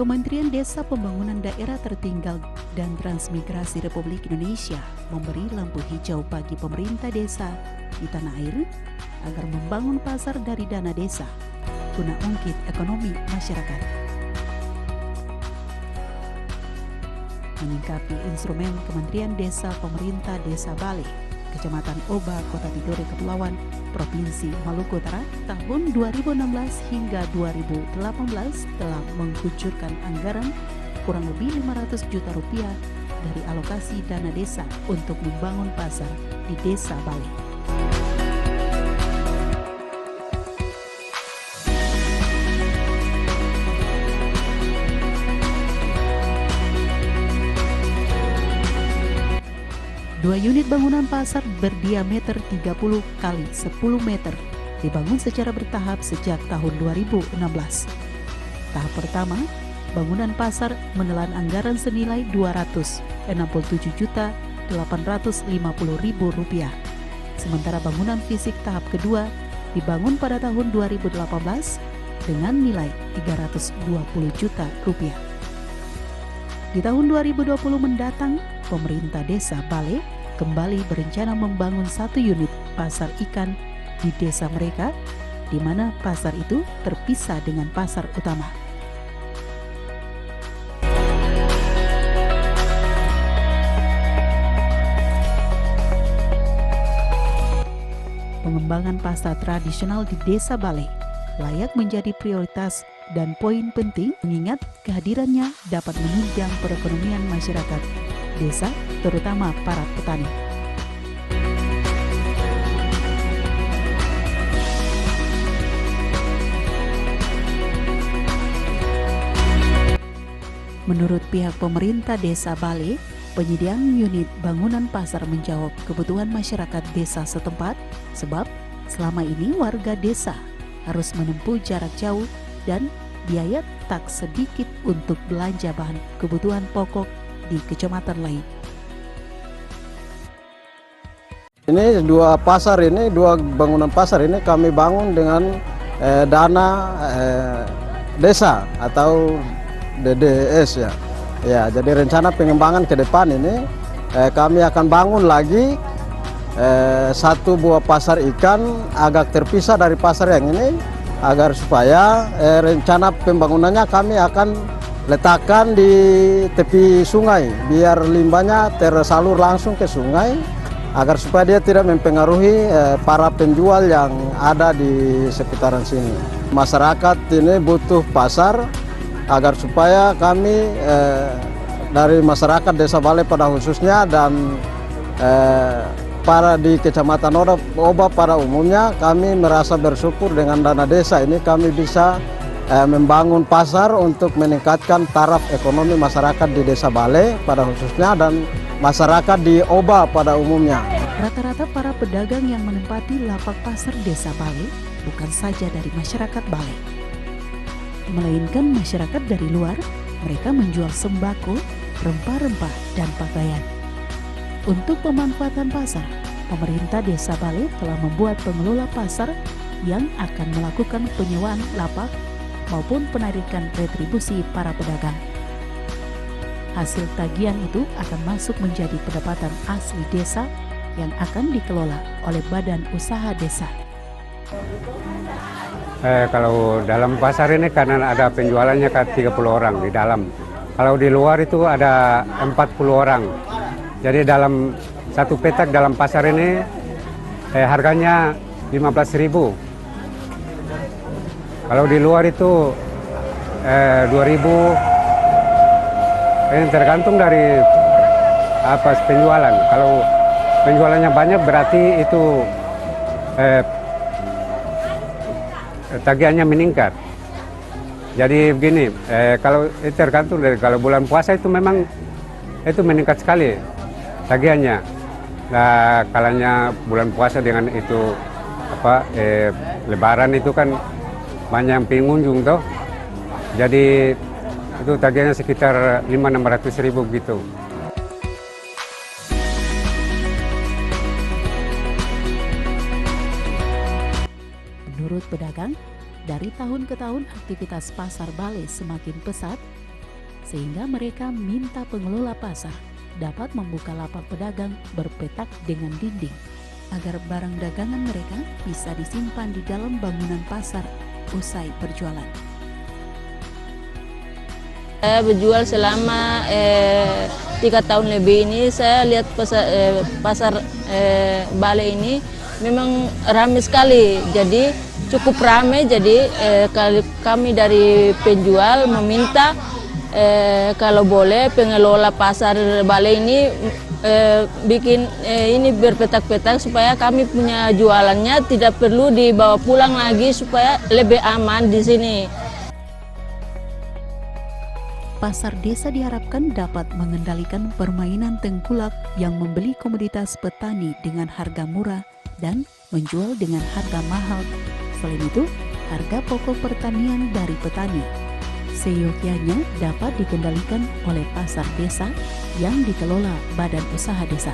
Kementerian Desa Pembangunan Daerah Tertinggal dan Transmigrasi Republik Indonesia memberi lampu hijau bagi pemerintah desa di tanah air agar membangun pasar dari dana desa guna ungkit ekonomi masyarakat. Menyingkapi instrumen Kementerian Desa Pemerintah Desa Bale, Kecamatan Oba, Kota Tidore, Kepulauan, Provinsi Maluku Utara tahun 2016 hingga 2018 telah mengucurkan anggaran kurang lebih 500 juta rupiah dari alokasi dana desa untuk membangun pasar di Desa Bale. Dua unit bangunan pasar berdiameter 30 kali 10 meter dibangun secara bertahap sejak tahun 2016. Tahap pertama, bangunan pasar menelan anggaran senilai Rp267.850.000. Sementara bangunan fisik tahap kedua dibangun pada tahun 2018 dengan nilai Rp320 juta. Di tahun 2020 mendatang, pemerintah Desa Bale kembali berencana membangun 1 unit pasar ikan di desa mereka, di mana pasar itu terpisah dengan pasar utama. Pengembangan pasar tradisional di Desa Bale layak menjadi prioritas dan poin penting mengingat kehadirannya dapat menunjang perekonomian masyarakat desa, terutama para petani. Menurut pihak pemerintah Desa Bale, penyediaan unit bangunan pasar menjawab kebutuhan masyarakat desa setempat, sebab selama ini warga desa harus menempuh jarak jauh dan biaya tak sedikit untuk belanja bahan kebutuhan pokok di kecamatan lain. Ini dua bangunan pasar ini kami bangun dengan dana desa atau DDS ya. Ya, jadi rencana pengembangan ke depan ini kami akan bangun lagi 1 buah pasar ikan agak terpisah dari pasar yang ini agar supaya rencana pembangunannya kami akan letakkan di tepi sungai biar limbahnya tersalur langsung ke sungai agar supaya dia tidak mempengaruhi para penjual yang ada di sekitaran sini. Masyarakat ini butuh pasar agar supaya kami dari masyarakat Desa Bale pada khususnya dan para di Kecamatan Oba pada umumnya, kami merasa bersyukur dengan dana desa ini kami bisa membangun pasar untuk meningkatkan taraf ekonomi masyarakat di Desa Bale pada khususnya dan masyarakat di Oba pada umumnya. Rata-rata para pedagang yang menempati lapak pasar Desa Bale bukan saja dari masyarakat Bale, melainkan masyarakat dari luar. Mereka menjual sembako, rempah-rempah, dan pakaian. Untuk pemanfaatan pasar, pemerintah Desa Bale telah membuat pengelola pasar yang akan melakukan penyewaan lapak maupun penarikan retribusi para pedagang. Hasil tagihan itu akan masuk menjadi pendapatan asli desa yang akan dikelola oleh badan usaha desa. Kalau dalam pasar ini karena ada penjualannya ke 30 orang di dalam. Kalau di luar itu ada 40 orang. Jadi dalam satu petak dalam pasar ini harganya 15.000. Kalau di luar itu 2.000. Ini tergantung dari penjualan. Kalau penjualannya banyak berarti itu tagihannya meningkat. Jadi begini, kalau tergantung dari kalau bulan puasa itu memang itu meningkat sekali tagihannya. Nah, kalanya bulan puasa dengan itu Lebaran itu kan banyak pengunjung toh. Jadi itu tagihannya sekitar 500-600 ribu gitu. Menurut pedagang, dari tahun ke tahun aktivitas pasar Bale semakin pesat sehingga mereka minta pengelola pasar dapat membuka lapak pedagang berpetak dengan dinding agar barang dagangan mereka bisa disimpan di dalam bangunan pasar usai berjualan. Saya berjual selama 3 tahun lebih ini. Saya lihat pasar Bale ini memang ramai sekali, jadi cukup ramai. Jadi kami dari penjual meminta kalau boleh pengelola pasar Bale ini bikin ini berpetak-petak supaya kami punya jualannya tidak perlu dibawa pulang lagi, supaya lebih aman di sini. Pasar desa diharapkan dapat mengendalikan permainan tengkulak yang membeli komoditas petani dengan harga murah dan menjual dengan harga mahal. Selain itu, harga pokok pertanian dari petani seyogyanya dapat dikendalikan oleh pasar desa yang dikelola Badan Usaha Desa.